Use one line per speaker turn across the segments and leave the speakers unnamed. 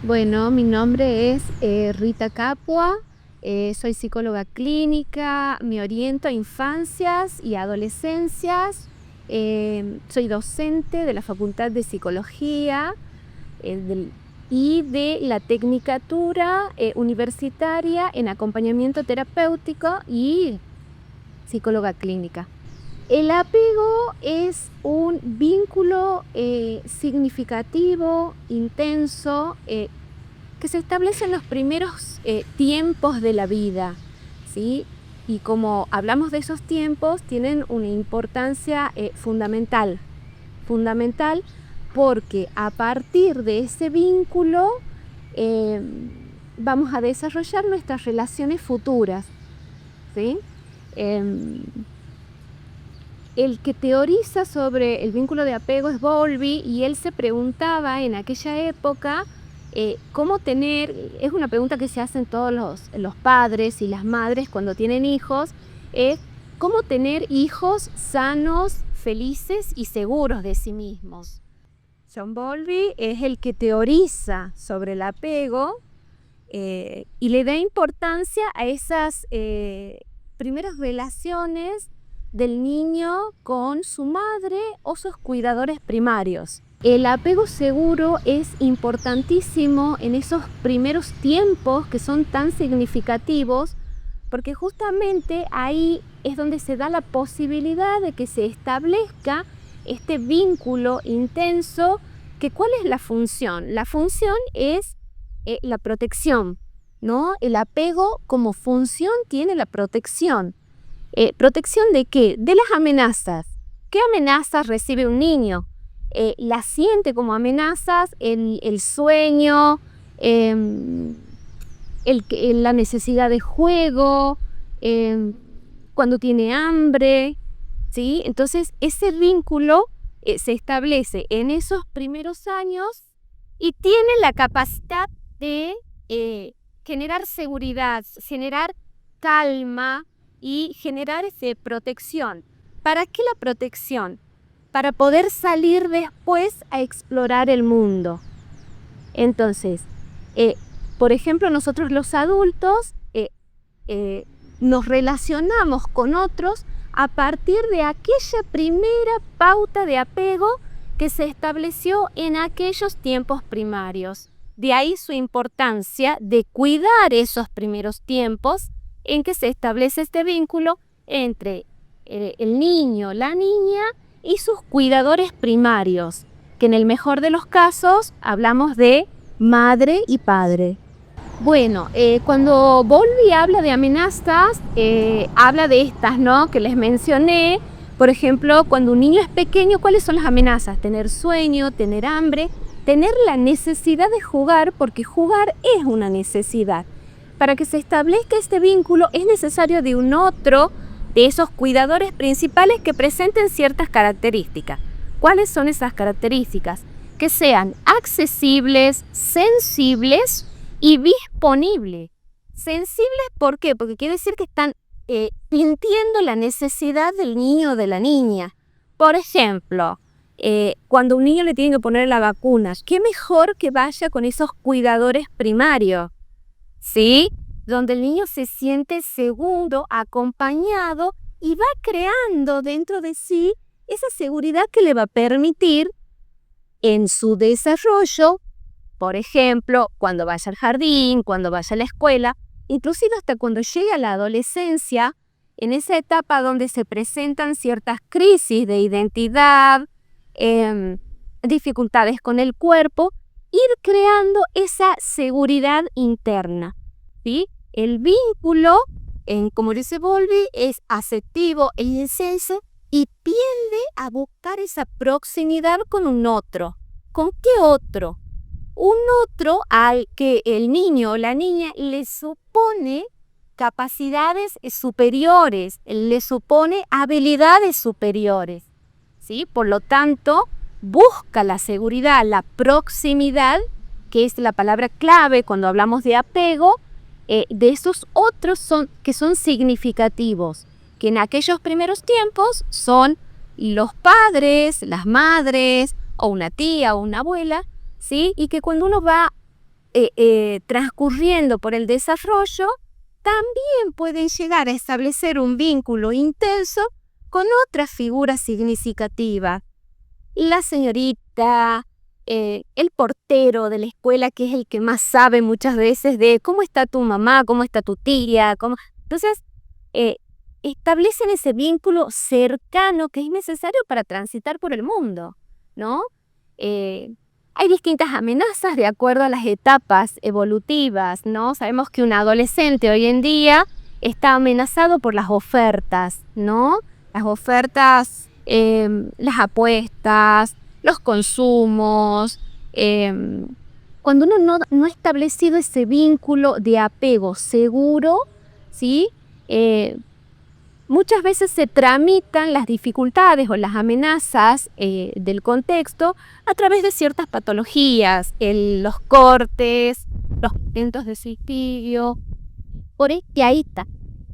Bueno, mi nombre es Rita Capua, soy psicóloga clínica, me oriento a infancias y adolescencias, soy docente de la Facultad de Psicología y de la Tecnicatura Universitaria en Acompañamiento Terapéutico y psicóloga clínica. El apego es un vínculo significativo, intenso, que se establece en los primeros tiempos de la vida, ¿sí? Y como hablamos de esos tiempos, tienen una importancia fundamental porque a partir de ese vínculo vamos a desarrollar nuestras relaciones futuras, ¿sí? El que teoriza sobre el vínculo de apego es Bowlby, y él se preguntaba en aquella época cómo tener, es una pregunta que se hacen todos los padres y las madres cuando tienen hijos, cómo tener hijos sanos, felices y seguros de sí mismos. John Bowlby es el que teoriza sobre el apego y le da importancia a esas primeras relaciones del niño con su madre o sus cuidadores primarios. El apego seguro es importantísimo en esos primeros tiempos que son tan significativos, porque justamente ahí es donde se da la posibilidad de que se establezca este vínculo intenso. Que ¿cuál es la función? La función es la protección, ¿no? El apego como función tiene la protección. ¿Protección de qué? De las amenazas. ¿Qué amenazas recibe un niño? Las siente como amenazas el sueño, la necesidad de juego, cuando tiene hambre, ¿sí? Entonces ese vínculo se establece en esos primeros años y tiene la capacidad de generar seguridad, generar calma y generar protección. ¿Para qué la protección? Para poder salir después a explorar el mundo. Entonces, por ejemplo, nosotros los adultos nos relacionamos con otros a partir de aquella primera pauta de apego que se estableció en aquellos tiempos primarios. De ahí su importancia de cuidar esos primeros tiempos en que se establece este vínculo entre el niño, la niña y sus cuidadores primarios, que en el mejor de los casos hablamos de madre y padre. Bueno, cuando Bowlby habla de amenazas, habla de estas, ¿no?, que les mencioné. Por ejemplo, cuando un niño es pequeño, ¿cuáles son las amenazas? Tener sueño, tener hambre, tener la necesidad de jugar, porque jugar es una necesidad. Para que se establezca este vínculo es necesario de un otro, de esos cuidadores principales que presenten ciertas características. ¿Cuáles son esas características? Que sean accesibles, sensibles y disponibles. Sensibles, ¿por qué? Porque quiere decir que están sintiendo la necesidad del niño o de la niña. Por ejemplo, cuando a un niño le tienen que poner las vacunas, ¿qué mejor que vaya con esos cuidadores primarios? ¿Sí? Donde el niño se siente seguro, acompañado y va creando dentro de sí esa seguridad que le va a permitir en su desarrollo, por ejemplo, cuando vaya al jardín, cuando vaya a la escuela, inclusive hasta cuando llegue a la adolescencia, en esa etapa donde se presentan ciertas crisis de identidad, dificultades con el cuerpo, ir creando esa seguridad interna, ¿sí? El vínculo, como dice Bowlby, es afectivo e intenso y tiende a buscar esa proximidad con un otro. ¿Con qué otro? Un otro al que el niño o la niña le supone capacidades superiores, le supone habilidades superiores, ¿sí? Por lo tanto, busca la seguridad, la proximidad, que es la palabra clave cuando hablamos de apego, de esos otros que son significativos, que en aquellos primeros tiempos son los padres, las madres, o una tía o una abuela, ¿sí? Y que cuando uno va transcurriendo por el desarrollo, también pueden llegar a establecer un vínculo intenso con otras figuras significativas. La señorita, el portero de la escuela, que es el que más sabe muchas veces de cómo está tu mamá, cómo está tu tía. Entonces, establecen ese vínculo cercano que es necesario para transitar por el mundo, ¿no? Hay distintas amenazas de acuerdo a las etapas evolutivas, ¿no? Sabemos que un adolescente hoy en día está amenazado por las ofertas, ¿no? Las ofertas, las apuestas, los consumos. Cuando uno no ha establecido ese vínculo de apego seguro, ¿sí? Muchas veces se tramitan las dificultades o las amenazas del contexto a través de ciertas patologías, los cortes, los intentos de suicidio. Por que ahí está,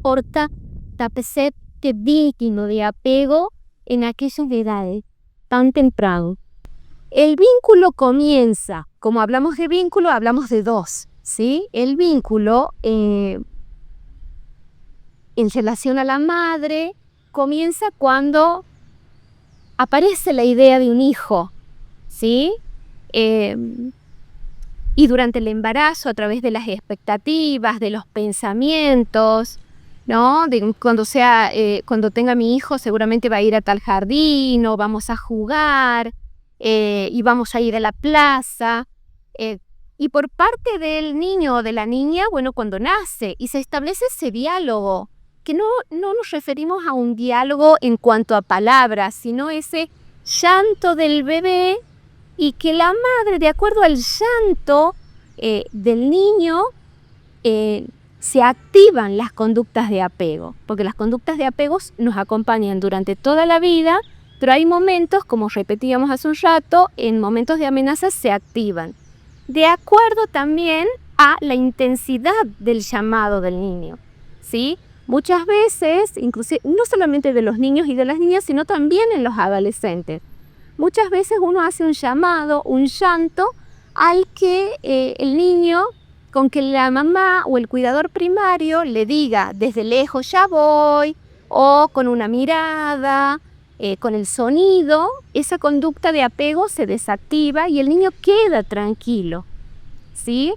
porta tapecet de vínculo de apego en aquellas edades tan temprano. El vínculo comienza, como hablamos de vínculo, hablamos de dos, ¿sí? El vínculo en relación a la madre comienza cuando aparece la idea de un hijo, ¿sí? Y durante el embarazo, a través de las expectativas, de los pensamientos, ¿no? Cuando tenga mi hijo seguramente va a ir a tal jardín o vamos a jugar y vamos a ir a la plaza. Y por parte del niño o de la niña, bueno, cuando nace y se establece ese diálogo, que no nos referimos a un diálogo en cuanto a palabras, sino ese llanto del bebé y que la madre, de acuerdo al llanto del niño, se activan las conductas de apego, porque las conductas de apego nos acompañan durante toda la vida, pero hay momentos, como repetíamos hace un rato, en momentos de amenaza se activan, de acuerdo también a la intensidad del llamado del niño, ¿sí? Muchas veces, inclusive, no solamente de los niños y de las niñas, sino también en los adolescentes. Muchas veces uno hace un llamado, un llanto, al que el niño, con que la mamá o el cuidador primario le diga desde lejos ya voy, o con una mirada, con el sonido, esa conducta de apego se desactiva y el niño queda tranquilo, ¿sí?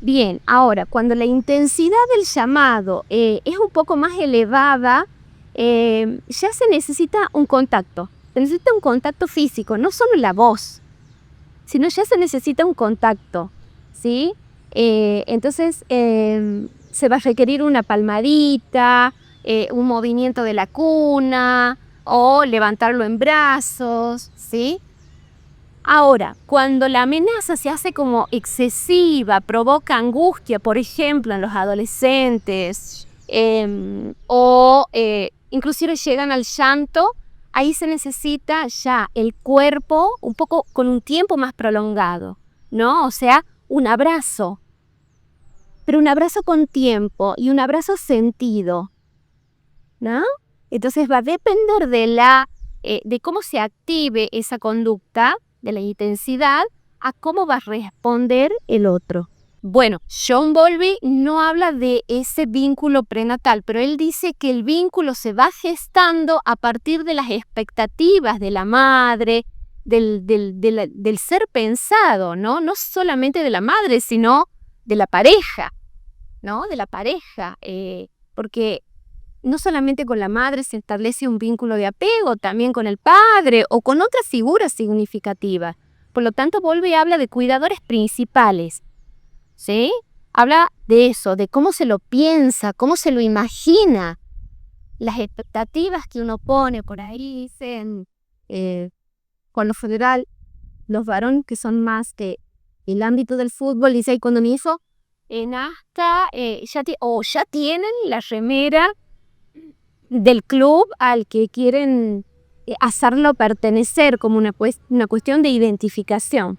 Bien, ahora, cuando la intensidad del llamado es un poco más elevada, ya se necesita un contacto. Se necesita un contacto físico, no solo la voz, sino ya se necesita un contacto, ¿sí? Entonces, se va a requerir una palmadita, un movimiento de la cuna o levantarlo en brazos, ¿sí? Ahora, cuando la amenaza se hace como excesiva, provoca angustia, por ejemplo, en los adolescentes, o inclusive llegan al llanto, ahí se necesita ya el cuerpo un poco con un tiempo más prolongado, ¿no? O sea, un abrazo, pero un abrazo con tiempo y un abrazo sentido, ¿no? Entonces va a depender de cómo se active esa conducta, de la intensidad, a cómo va a responder el otro. Bueno, John Bowlby no habla de ese vínculo prenatal, pero él dice que el vínculo se va gestando a partir de las expectativas de la madre, del ser pensado, ¿no? No solamente de la madre, sino de la pareja, ¿no? De la pareja, porque no solamente con la madre se establece un vínculo de apego, también con el padre o con otras figuras significativas. Por lo tanto, Bowlby habla de cuidadores principales, ¿sí? Habla de eso, de cómo se lo piensa, cómo se lo imagina, las expectativas que uno pone por ahí, dicen, con lo federal, los varones que son más que el ámbito del fútbol, dice, y cuando mi hijo nazca, ya tienen la remera del club al que quieren hacerlo pertenecer, como una cuestión de identificación.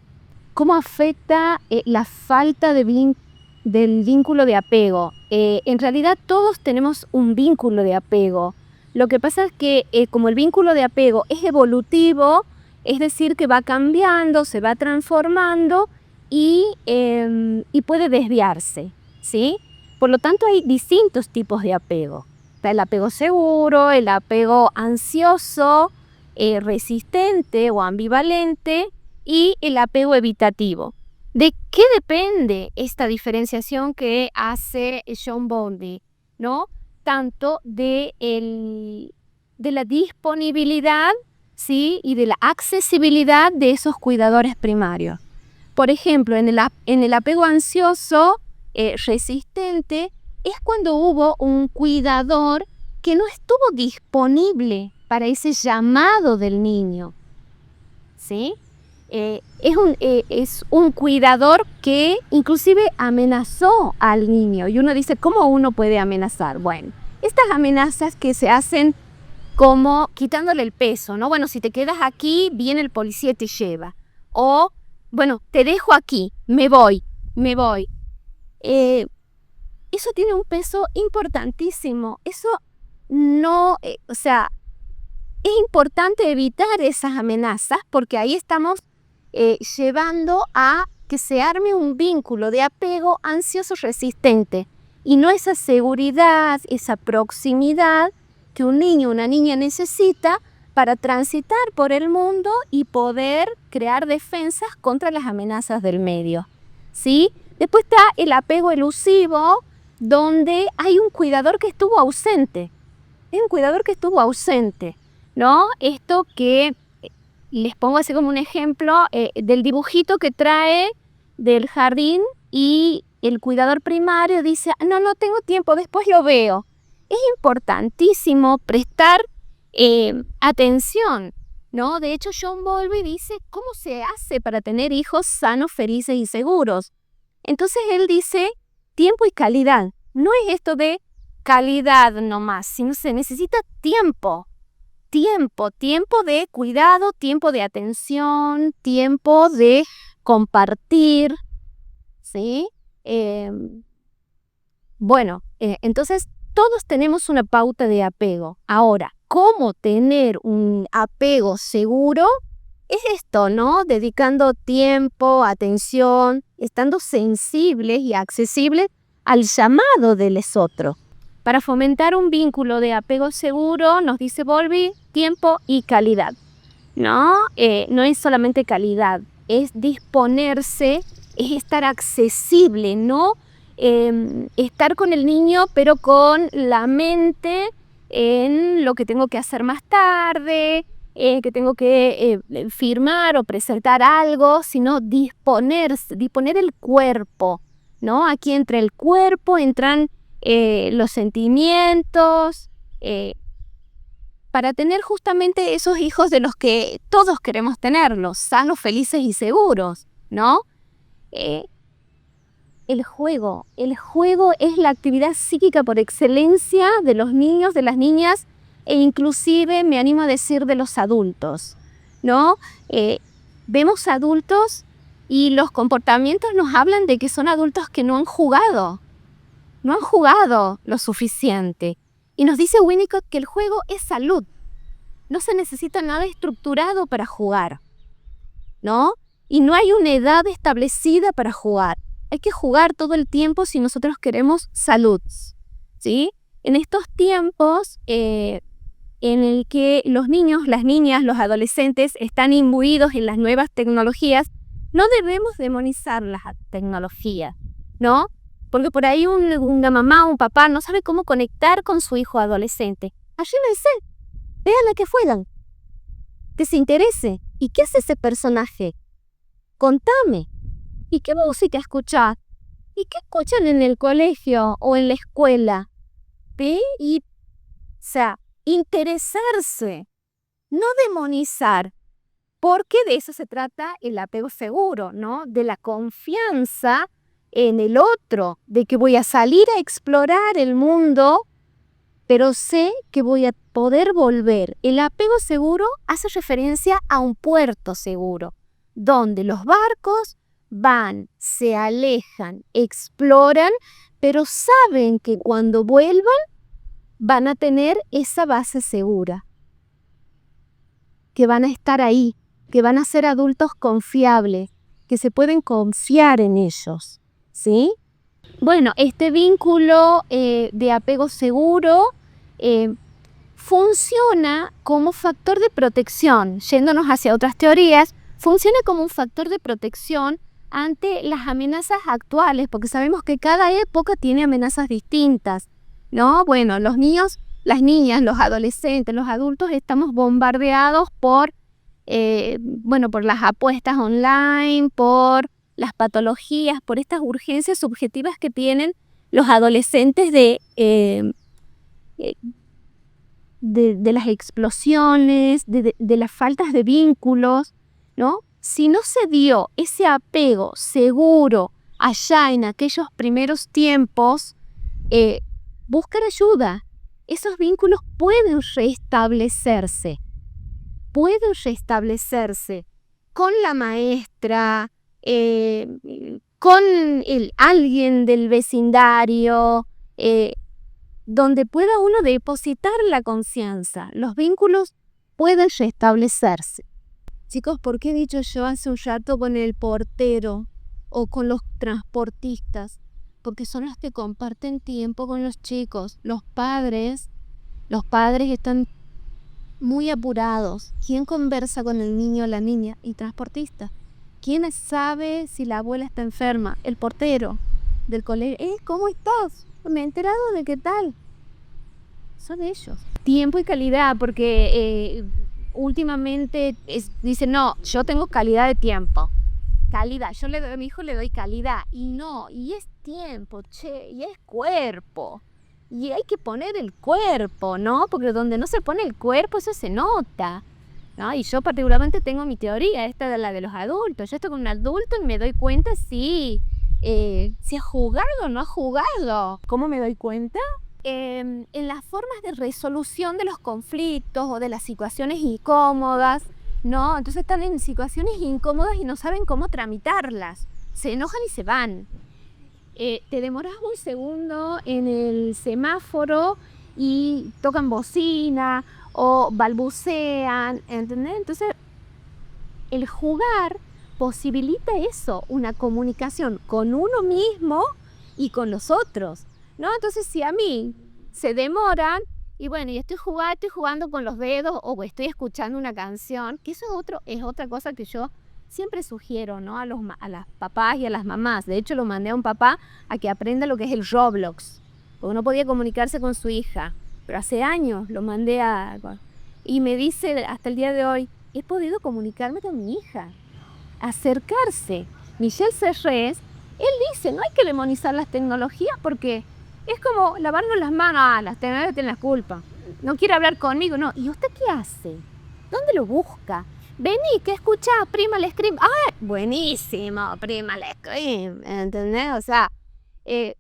¿Cómo afecta la falta del vínculo de apego? En realidad todos tenemos un vínculo de apego. Lo que pasa es que como el vínculo de apego es evolutivo, es decir, que va cambiando, se va transformando, y puede desviarse, ¿sí? Por lo tanto, hay distintos tipos de apego. Está el apego seguro, el apego ansioso, resistente o ambivalente y el apego evitativo. ¿De qué depende esta diferenciación que hace John Bowlby, ¿no? Tanto de la disponibilidad, ¿sí? Y de la accesibilidad de esos cuidadores primarios. Por ejemplo, en el apego ansioso resistente es cuando hubo un cuidador que no estuvo disponible para ese llamado del niño, ¿sí? Es un cuidador que inclusive amenazó al niño. Y uno dice, ¿cómo uno puede amenazar? Bueno, estas amenazas que se hacen como quitándole el peso, ¿no? Bueno, si te quedas aquí, viene el policía y te lleva. O, bueno, te dejo aquí, me voy. Eso tiene un peso importantísimo. Eso no, es importante evitar esas amenazas porque ahí estamos llevando a que se arme un vínculo de apego ansioso resistente y no esa seguridad, esa proximidad que un niño o una niña necesita para transitar por el mundo y poder crear defensas contra las amenazas del medio, ¿sí? Después está el apego elusivo, donde hay un cuidador que estuvo ausente. Es un cuidador que estuvo ausente, ¿no? Esto que les pongo así como un ejemplo del dibujito que trae del jardín y el cuidador primario dice, no tengo tiempo, después lo veo. Es importantísimo prestar atención, ¿no? De hecho, John Bowlby dice, ¿cómo se hace para tener hijos sanos, felices y seguros? Entonces él dice, tiempo y calidad. No es esto de calidad nomás, sino se necesita tiempo de cuidado, tiempo de atención, tiempo de compartir, ¿sí? Entonces todos tenemos una pauta de apego. Ahora, ¿cómo tener un apego seguro? Es esto, ¿no? Dedicando tiempo, atención, estando sensibles y accesibles al llamado del otro. Para fomentar un vínculo de apego seguro, nos dice Bowlby, tiempo y calidad, ¿no? No es solamente calidad, es disponerse, es estar accesible, ¿no? Estar con el niño, pero con la mente en lo que tengo que hacer más tarde, que tengo que firmar o presentar algo, sino disponer el cuerpo, ¿no? Aquí entra el cuerpo, entran los sentimientos, para tener justamente esos hijos de los que todos queremos tenerlos, sanos, felices y seguros, ¿no? El juego es la actividad psíquica por excelencia de los niños, de las niñas e inclusive, me animo a decir, de los adultos, ¿no? Vemos adultos y los comportamientos nos hablan de que son adultos que no han jugado lo suficiente. Y nos dice Winnicott que el juego es salud. No se necesita nada estructurado para jugar, ¿no? Y no hay una edad establecida para jugar. Hay que jugar todo el tiempo si nosotros queremos salud, ¿sí? En estos tiempos en el que los niños, las niñas, los adolescentes están imbuidos en las nuevas tecnologías, no debemos demonizar las tecnologías, ¿no? Porque por ahí una mamá o un papá no sabe cómo conectar con su hijo adolescente. Ayúdense, véanla que juegan, que se interese. ¿Y qué hace ese personaje? Contame. ¿Y qué música escuchás? ¿Y qué escuchan en el colegio o en la escuela? ¿Ve? Interesarse, no demonizar. Porque de eso se trata el apego seguro, ¿no? De la confianza en el otro, de que voy a salir a explorar el mundo, pero sé que voy a poder volver. El apego seguro hace referencia a un puerto seguro, donde los barcos van, se alejan, exploran, pero saben que cuando vuelvan van a tener esa base segura, que van a estar ahí, que van a ser adultos confiables, que se pueden confiar en ellos, ¿sí? Bueno, este vínculo de apego seguro funciona como factor de protección, yéndonos hacia otras teorías, funciona como un factor de protección ante las amenazas actuales, porque sabemos que cada época tiene amenazas distintas, ¿no? Bueno, los niños, las niñas, los adolescentes, los adultos estamos bombardeados por las apuestas online, por las patologías, por estas urgencias subjetivas que tienen los adolescentes de las explosiones, de las faltas de vínculos, ¿no? Si no se dio ese apego seguro allá en aquellos primeros tiempos, buscar ayuda. Esos vínculos pueden restablecerse con la maestra, con alguien del vecindario, donde pueda uno depositar la confianza. Los vínculos pueden restablecerse. Chicos, ¿por qué he dicho yo hace un rato con el portero o con los transportistas? Porque son los que comparten tiempo con los chicos. Los padres están muy apurados. ¿Quién conversa con el niño o la niña? El transportista. ¿Quién sabe si la abuela está enferma? El portero del colegio. ¿Cómo estás? Me he enterado de qué tal. Son ellos. Tiempo y calidad, porque últimamente dicen, no, yo tengo calidad de tiempo. Calidad, yo a mi hijo le doy calidad. Y no, y es tiempo, y es cuerpo. Y hay que poner el cuerpo, ¿no? Porque donde no se pone el cuerpo, eso se nota, ¿no? Y yo particularmente tengo mi teoría, esta de la de los adultos. Yo estoy con un adulto y me doy cuenta si ha jugado o no ha jugado. ¿Cómo me doy cuenta? En las formas de resolución de los conflictos o de las situaciones incómodas, ¿no? Entonces están en situaciones incómodas y no saben cómo tramitarlas. Se enojan y se van. Te demoras un segundo en el semáforo y tocan bocina o balbucean, ¿entendés? Entonces, el jugar posibilita eso, una comunicación con uno mismo y con los otros, ¿no? Entonces, si a mí se demoran y bueno, y estoy jugando con los dedos o estoy escuchando una canción, que eso es otra cosa que yo siempre sugiero, ¿no? A las papás y a las mamás. De hecho, lo mandé a un papá a que aprenda lo que es el Roblox, porque no podía comunicarse con su hija. Pero hace años lo mandé y me dice hasta el día de hoy, he podido comunicarme con mi hija, acercarse. Michel Serres, él dice, no hay que demonizar las tecnologías porque es como lavarnos las manos. Las tecnologías tienen la culpa. No quiere hablar conmigo, no. ¿Y usted qué hace? ¿Dónde lo busca? Vení, ¿qué escuchás? Primal Scream. ¡Ah! Buenísimo, Primal Scream. ¿Entendés? O sea, es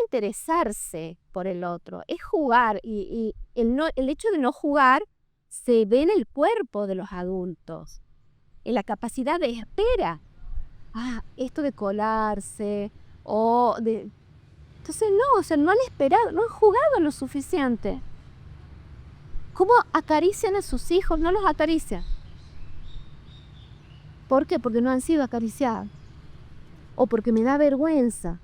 interesarse por el otro, es jugar. Y el hecho de no jugar se ve en el cuerpo de los adultos, en la capacidad de espera. Esto de colarse o de... Entonces no han esperado, no han jugado lo suficiente. ¿Cómo acarician a sus hijos? No los acarician. ¿Por qué? Porque no han sido acariciados. O porque me da vergüenza.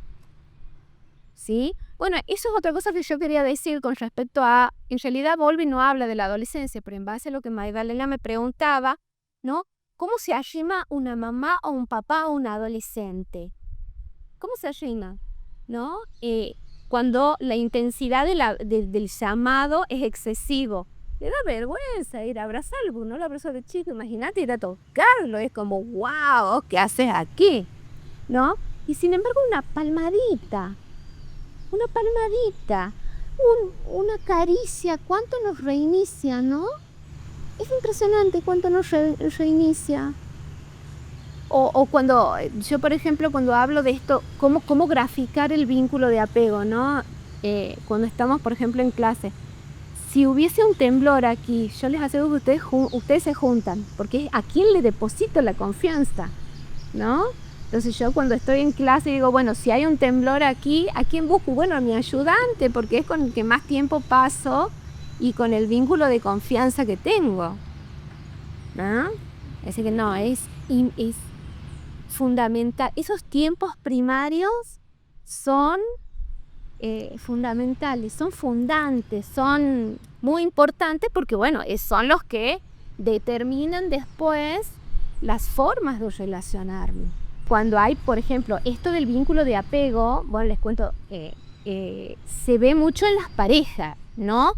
¿Sí? Bueno, eso es otra cosa que yo quería decir con respecto a... En realidad, Bowlby no habla de la adolescencia, pero en base a lo que Magdalena me preguntaba, ¿no? ¿Cómo se arrima una mamá o un papá o un adolescente? ¿Cómo se arrima? ¿No? Cuando la intensidad del llamado es excesivo. Le da vergüenza ir a abrazarlo, porque no lo abrazó de chico. Imagínate ir a tocarlo, es como, wow, ¿qué haces aquí? ¿No? Y sin embargo, una palmadita, una caricia, ¿cuánto nos reinicia, no? Es impresionante cuánto nos reinicia. O cuando yo, por ejemplo, cuando hablo de esto, cómo graficar el vínculo de apego, ¿no? Cuando estamos, por ejemplo, en clase. Si hubiese un temblor aquí, yo les aseguro que ustedes se juntan, porque ¿a quién le deposito la confianza? ¿No? Entonces yo cuando estoy en clase digo, bueno, si hay un temblor aquí, ¿a quién busco? Bueno, a mi ayudante, porque es con el que más tiempo paso y con el vínculo de confianza que tengo, ¿no? Así que no, fundamental. Esos tiempos primarios son fundamentales, son fundantes, son muy importantes porque, bueno, son los que determinan después las formas de relacionarme. Cuando hay, por ejemplo, esto del vínculo de apego, bueno, les cuento, se ve mucho en las parejas, ¿no?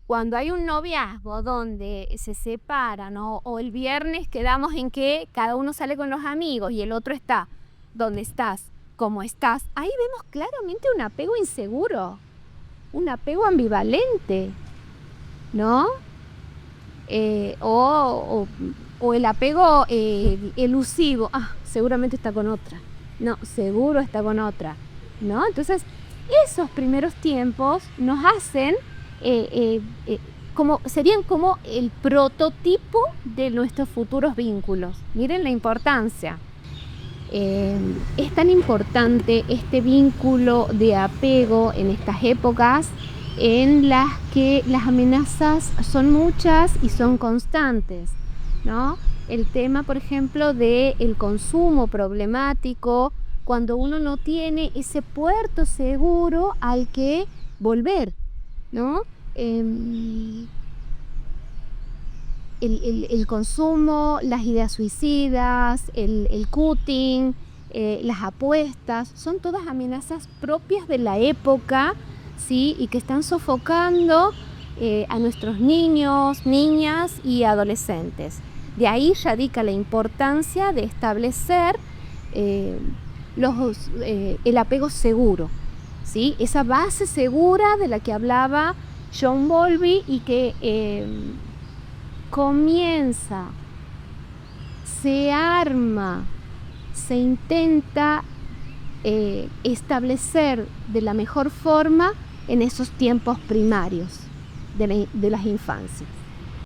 Cuando hay un noviazgo donde se separan o el viernes quedamos en que cada uno sale con los amigos y el otro está donde estás, como estás, ahí vemos claramente un apego inseguro, un apego ambivalente, ¿no? O el apego elusivo, seguramente está con otra, no, seguro está con otra, ¿no? Entonces, esos primeros tiempos nos hacen serían como el prototipo de nuestros futuros vínculos. Miren la importancia. Es tan importante este vínculo de apego en estas épocas en las que las amenazas son muchas y son constantes, ¿no? El tema, por ejemplo, del consumo problemático, cuando uno no tiene ese puerto seguro al que volver, ¿no? El consumo, las ideas suicidas, el cutting, las apuestas, son todas amenazas propias de la época, ¿sí? Y que están sofocando a nuestros niños, niñas y adolescentes. De ahí radica la importancia de establecer el apego seguro, ¿sí? Esa base segura de la que hablaba John Bowlby y que comienza, se arma, se intenta establecer de la mejor forma en esos tiempos primarios de las infancias.